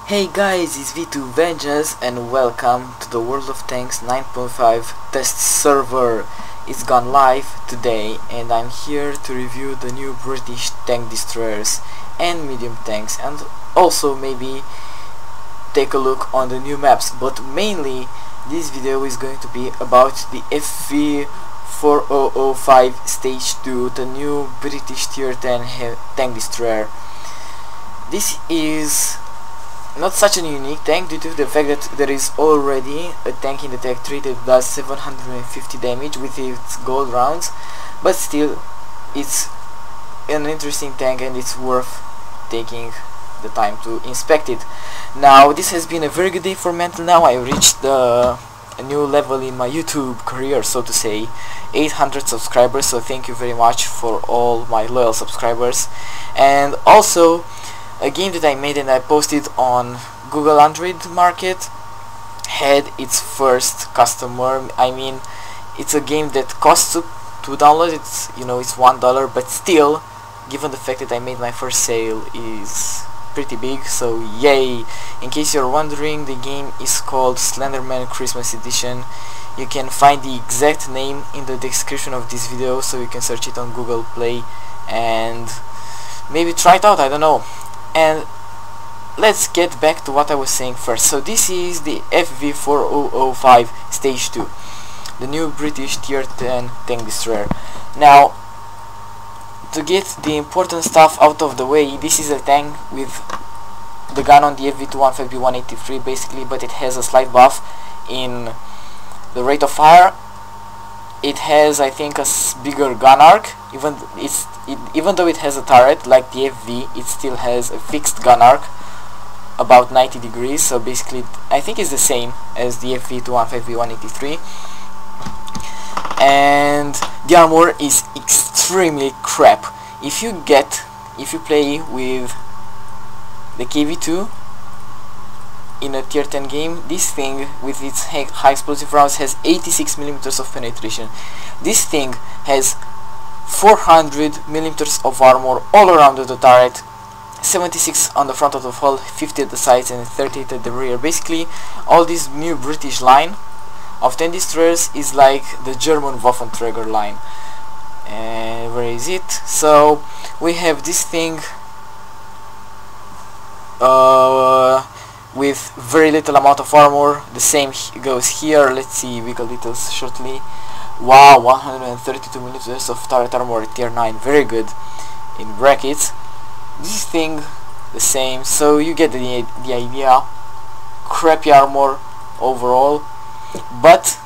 Hey guys, it's V2 Vengeance and welcome to the World of Tanks 9.5 test server. It's gone live today and I'm here to review the new British tank destroyers and medium tanks, and also maybe take a look on the new maps, but mainly this video is going to be about the FV4005 Stage 2, the new British tier 10 tank destroyer. This is not such a unique tank due to the fact that there is already a tank in the Tech 3 that does 750 damage with its gold rounds, but still it's an interesting tank and it's worth taking the time to inspect it. Now this has been a very good day for me until now. I reached a new level in my YouTube career, so to say, 800 subscribers, so thank you very much for all my loyal subscribers. And also a game that I made and I posted on Google Android Market had its first customer. I mean, it's a game that costs to download. It's it's $1, but still, given the fact that I made my first sale, is pretty big. So yay! In case you're wondering, the game is called Slenderman Christmas Edition. You can find the exact name in the description of this video, so you can search it on Google Play and maybe try it out. I don't know. And let's get back to what I was saying first. So this is the FV4005 Stage 2, the new British tier 10 tank destroyer. Now, to get the important stuff out of the way, this is a tank with the gun on the FV4005B183 basically, but it has a slight buff in the rate of fire. It has, I think, a bigger gun arc. Even though it has a turret like the FV, it still has a fixed gun arc about 90 degrees. So basically, I think it's the same as the FV215B183. And the armor is extremely crap. If you play with the KV2 in a tier 10 game, this thing with its high explosive rounds has 86mm of penetration. This thing has 400mm of armor all around the turret, 76 on the front of the hull, 50 at the sides and 38 at the rear. Basically, all this new British line of 10 destroyers is like the German Waffenträger line. And where is it? So we have this thing with very little amount of armor. The same goes here. Let's see vehicle details shortly. Wow, 132mm of turret armor at tier 9, very good. In brackets, this thing the same, so you get the idea. Crappy armor overall, but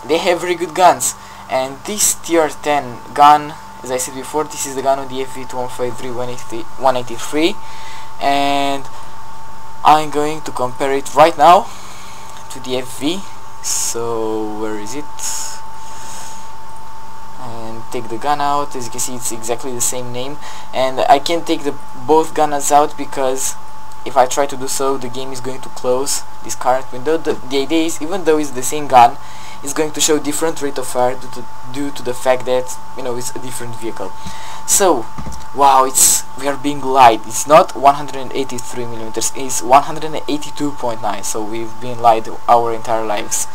they have very good guns. And this tier 10 gun, as I said before, this is the gun on the FV215B183, and I'm going to compare it right now to the FV. So where is it? And take the gun out. As you can see, it's exactly the same name, and I can't take both guns out because if I try to do so, the game is going to close this current window. The idea is, even though it's the same gun, it's going to show different rate of fire due to the fact that it's a different vehicle. So wow, we are being lied. It's not 183mm, it's 182.9. so we've been lied our entire lives.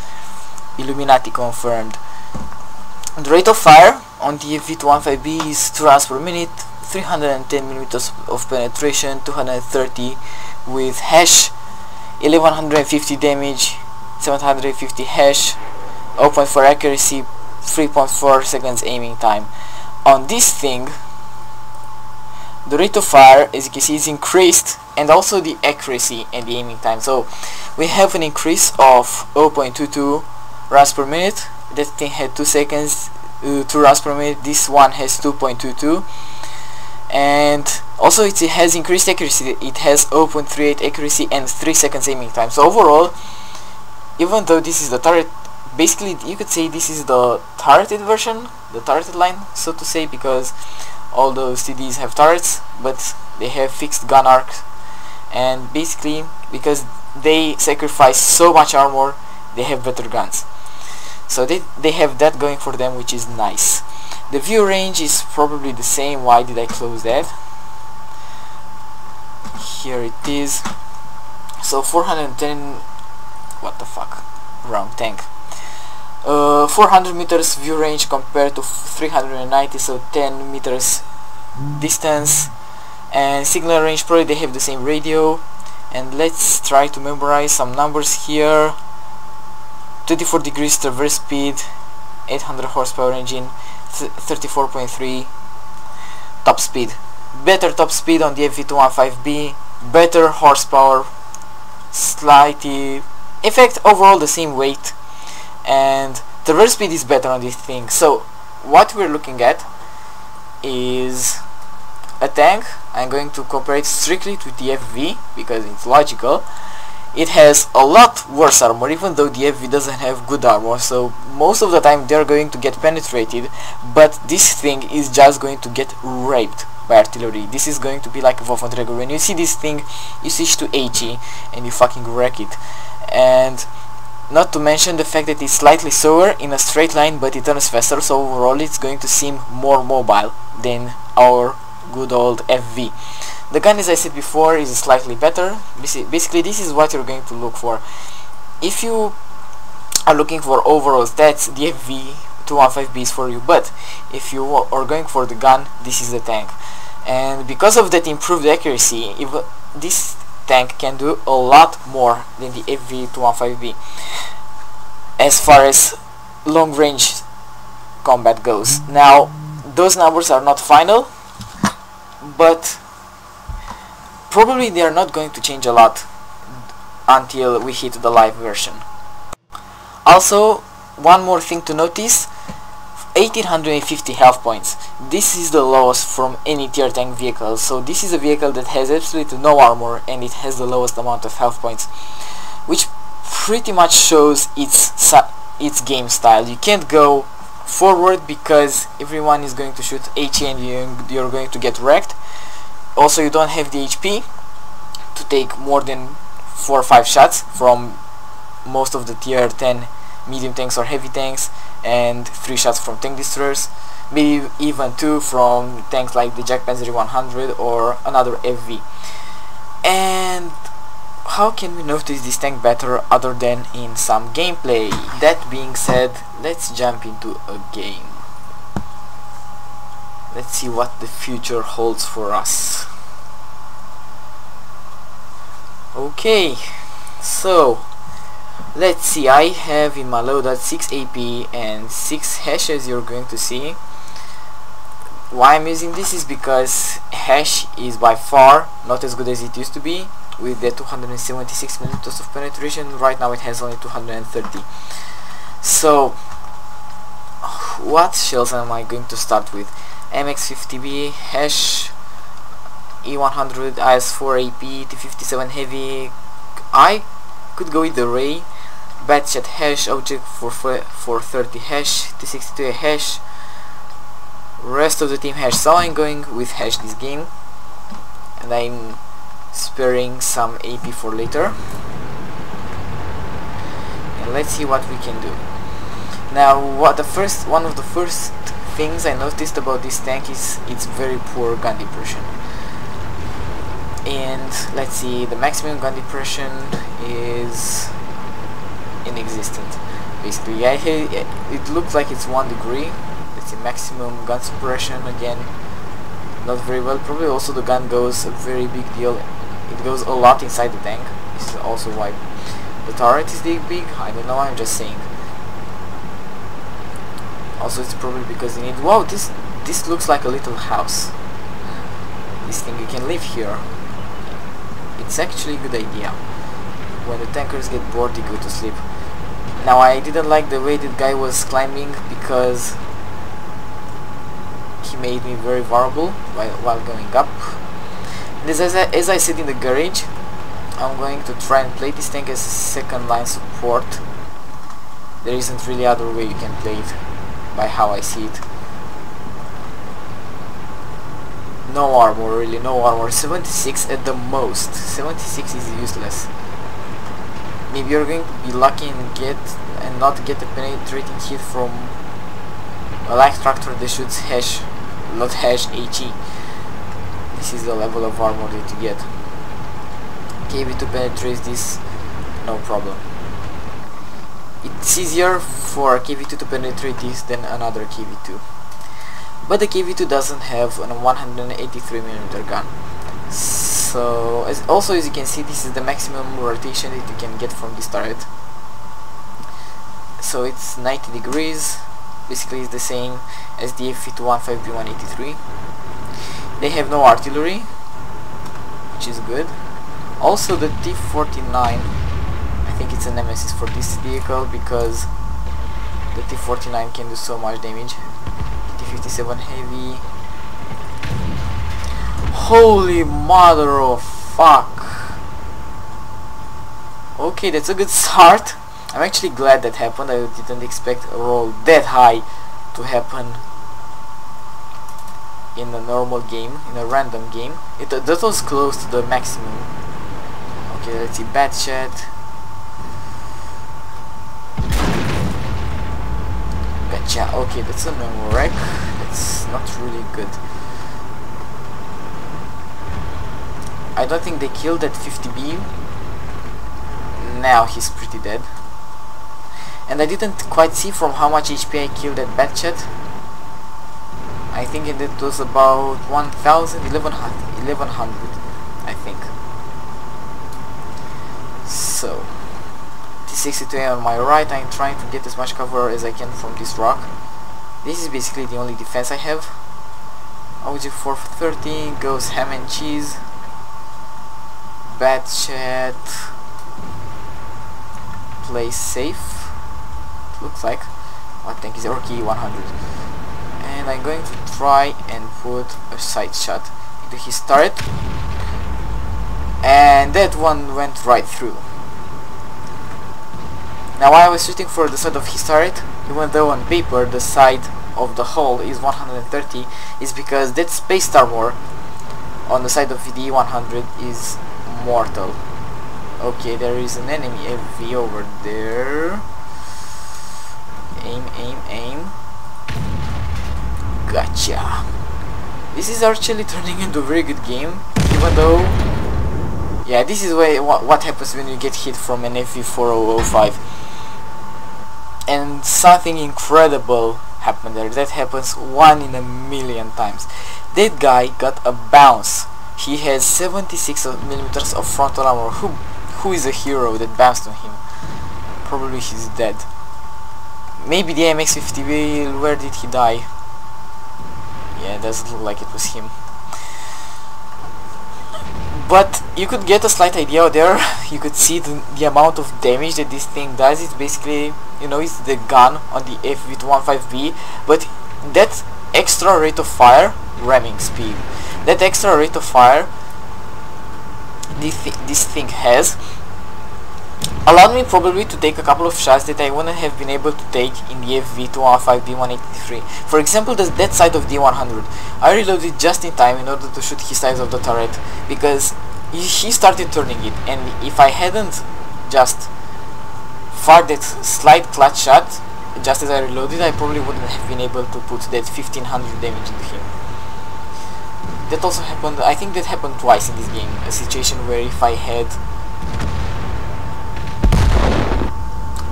Illuminati confirmed. The rate of fire on the FV215B is 2 rounds per minute, 310mm of penetration, 230 with hash, 1150 damage, 750 hash, 0.4 accuracy, 3.4 seconds aiming time. On this thing, the rate of fire, as you can see, is increased, and also the accuracy and the aiming time. So we have an increase of 0.22 rounds per minute. That thing had 2 seconds, 2 rounds per minute. This one has 2.22, and also it has increased accuracy. It has 0.38 accuracy and 3 seconds aiming time. So overall, even though this is the turret, basically you could say this is the turreted version, the turreted line, so to say, because all those TDs have turrets, but they have fixed gun arcs, and basically because they sacrifice so much armor, they have better guns. So they have that going for them, which is nice. The view range is probably the same. Why did I close that? Here it is. So 410, what the fuck, wrong tank. 400 meters view range compared to 390, so 10 meters distance, and signal range, probably they have the same radio. And let's try to memorize some numbers here. 24 degrees traverse speed, 800 horsepower engine, 34.3 top speed. Better top speed on the FV215B, better horsepower, slightly effect, overall the same weight, and traverse speed is better on this thing. So what we're looking at is a tank. I'm going to compare it strictly to the FV because it's logical. It has a lot worse armor, even though the FV doesn't have good armor, so most of the time they're going to get penetrated, but this thing is just going to get raped by artillery. This is going to be like a Waffenträger. When you see this thing, you switch to HE and you fucking wreck it. And not to mention the fact that it's slightly slower in a straight line, but it turns faster, so overall it's going to seem more mobile than our good old FV. The gun, as I said before, is slightly better. Basically this is what you're going to look for. If you are looking for overall stats, the FV215B is for you, but if you are going for the gun, this is the tank. And because of that improved accuracy, this tank can do a lot more than the FV215B as far as long range combat goes. Now those numbers are not final, but probably they are not going to change a lot until we hit the live version. Also, one more thing to notice, 1850 health points. This is the lowest from any tier tank vehicle, so this is a vehicle that has absolutely no armor and it has the lowest amount of health points, which pretty much shows its game style. You can't go forward because everyone is going to shoot HE and you're going to get wrecked. Also, you don't have the HP to take more than 4 or 5 shots from most of the tier 10 medium tanks or heavy tanks, and 3 shots from tank destroyers, maybe even 2 from tanks like the Jagdpanzer 100 or another FV. And how can we notice this tank better other than in some gameplay? That being said, let's jump into a game. Let's see what the future holds for us. Okay, so let's see. I have in my loadout 6 AP and 6 hash, as you're going to see. Why I'm using this is because hash is by far not as good as it used to be. With the 276 millimeters of penetration, right now it has only 230. So what shells am I going to start with? MX50B, hash, E100, IS4 AP, T57 heavy. I could go with the Ray, Batchat hash, Object 430 hash, T62 hash, rest of the team hash. So I'm going with hash this game, and I'm sparing some AP for later. And let's see what we can do. Now, one of the first things I noticed about this tank is its very poor gun depression. And let's see, the maximum gun depression is inexistent. Basically, it looks like it's 1 degree. Let's see, maximum gun suppression, again, not very well. Probably also the gun goes a very big deal. It goes a lot inside the tank. This is also why the turret is big. I don't know, I'm just saying. Also, it's probably because you need... Wow, this looks like a little house. This thing, you can live here. It's actually a good idea. When the tankers get bored, they go to sleep. Now, I didn't like the way that guy was climbing because he made me very vulnerable while going up. And as I said in the garage, I'm going to try and play this tank as a second line support. There isn't really other way you can play it, by how I see it. No armor, really, no armor. 76 at the most. 76 is useless. Maybe you're going to be lucky and not get a penetrating hit from a light tractor that shoots hash, not hash, HE. This is the level of armor that you get. KV2 penetrates this no problem. It's easier for KV2 to penetrate this than another KV2. But the KV2 doesn't have a 183mm gun. So also as you can see, this is the maximum rotation that you can get from this turret. So it's 90 degrees, basically it's the same as the FV4005B183. They have no artillery, which is good. Also the T49, I think it's a nemesis for this vehicle because the T49 can do so much damage. T57 heavy. Holy mother of fuck. Okay, that's a good start. I'm actually glad that happened. I didn't expect a roll that high to happen in a normal game, in a random game. That was close to the maximum. Okay, let's see, bad chat. Gotcha. Okay, that's a normal wreck. That's not really good. I don't think they killed that 50B. Now he's pretty dead. And I didn't quite see from how much HP I killed that bad chat. I think it was about 1100, I think. So T62A on my right. I'm trying to get as much cover as I can from this rock. This is basically the only defense I have. OG430 goes ham and cheese. Bad chat plays safe, looks like. What tank is Orky 100? And I'm going to try and put a side shot into his turret, and that one went right through. Now I was shooting for the side of his turret, even though on paper the side of the hull is 130, is because that space armor on the side of the 100 is mortal. Okay, there is an enemy FV over there. Aim, aim, aim. Gotcha. This is actually turning into a very good game, even though, yeah, this is what happens when you get hit from an FV4005. And something incredible happened there. That happens 1 in a million times. That guy got a bounce. He has 76mm of frontal armor. Who is a hero that bounced on him? Probably he's dead. Maybe the MX-50, where did he die? Yeah, it doesn't look like it was him. But you could get a slight idea there. You could see the amount of damage that this thing does. It's basically, you know, it's the gun on the FV15B, but that extra rate of fire, ramming speed, that extra rate of fire this thing has allowed me probably to take a couple of shots that I wouldn't have been able to take in the FV215B183. For example, that side of D100. I reloaded just in time in order to shoot his side of the turret, because he started turning it, and if I hadn't just fired that slight clutch shot just as I reloaded, I probably wouldn't have been able to put that 1500 damage into him. That also happened, I think that happened twice in this game, a situation where if I had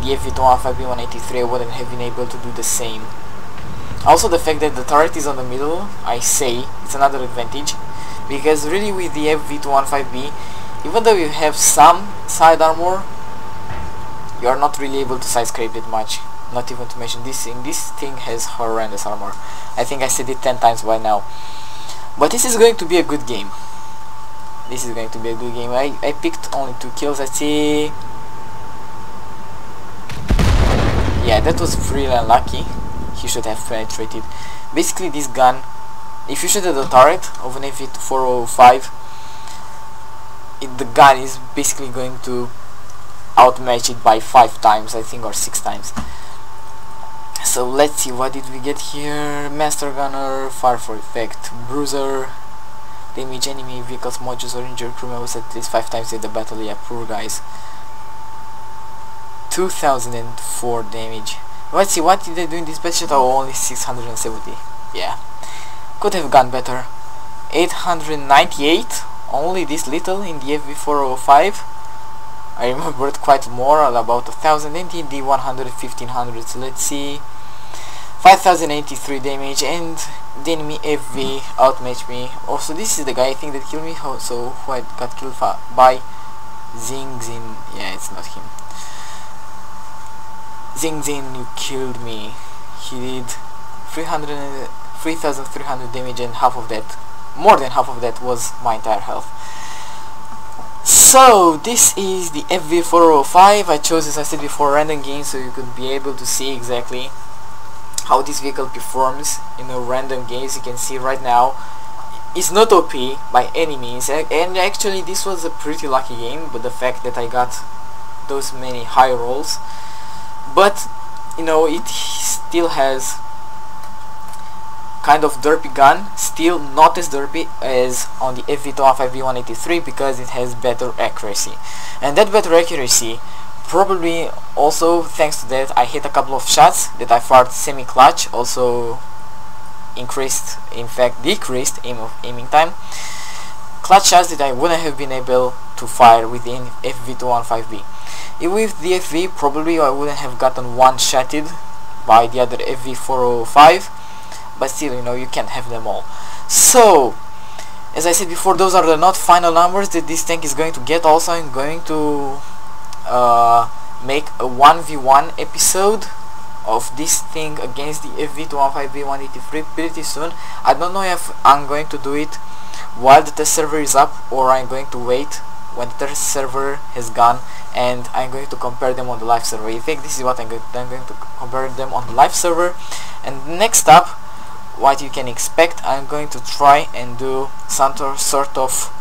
the FV215B183 I wouldn't have been able to do the same. Also the fact that the turret is on the middle, I say, it's another advantage, because really with the FV215B, even though you have some side armor, you are not really able to side scrape it much. Not even to mention this thing has horrendous armor. I think I said it 10 times by now. But this is going to be a good game. This is going to be a good game. I picked only 2 kills, let's see. Yeah, that was really unlucky. He should have penetrated. Basically this gun, if you shoot at the turret of an FV4005, the gun is basically going to outmatch it by 5 times, I think, or 6 times. So let's see, what did we get here? Master Gunner, Fire for Effect, Bruiser, damage enemy vehicles, modules, or injured crew members at least 5 times in the battle. Yeah, poor guys. 2004 damage. Let's see, what did they do in this battle? Oh, only 670. Yeah, could have gone better. 898 only this little in the FV4005. I remembered quite more, about 1000, and in the 1500. So let's see, 5083 damage, and the enemy FV outmatched me. Also, this is the guy I think that killed me, so who I got killed by Zing Zin. Yeah, it's not him. Zing Zin, you killed me. He did 3300 damage, and half of that, more than half of that, was my entire health. So this is the FV4005. I chose, as I said before, random game, so you could be able to see exactly how this vehicle performs in a random game. As you can see right now, it's not OP by any means, and actually this was a pretty lucky game, but the fact that I got those many high rolls. But you know, it still has kind of derpy gun, still not as derpy as on the FV4005 because it has better accuracy, and that better accuracy probably also thanks to that I hit a couple of shots that I fired semi-clutch, also increased, in fact decreased aiming time, clutch shots that I wouldn't have been able to fire within FV215B. With the FV, probably I wouldn't have gotten one-shotted by the other FV4005, but still, you know, you can't have them all. So, as I said before, those are the not final numbers that this tank is going to get. Also, I'm going to make a 1v1 episode of this thing against the FV215B183 pretty soon. I don't know if I'm going to do it while the test server is up, or I'm going to wait when the test server has gone and I'm going to compare them on the live server. In fact, this is what I'm going to compare them on the live server. And next up, what you can expect, I'm going to try and do some sort of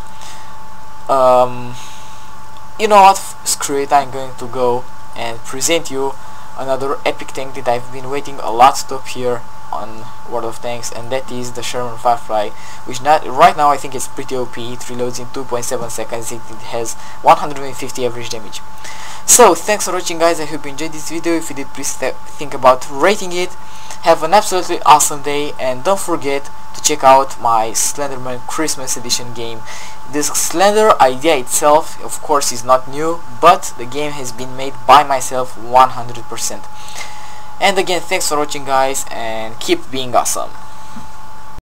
you know what, screw it, I'm going to go and present you another epic tank that I've been waiting a lot to appear on World of Tanks, and that is the Sherman Firefly, which right now I think it's pretty OP. It reloads in 2.7 seconds, it has 150 average damage. So thanks for watching, guys. I hope you enjoyed this video. If you did, please think about rating it. Have an absolutely awesome day, and don't forget to check out my Slenderman Christmas edition game. This Slender idea itself, of course, is not new, but the game has been made by myself 100%. And again, thanks for watching, guys, and keep being awesome.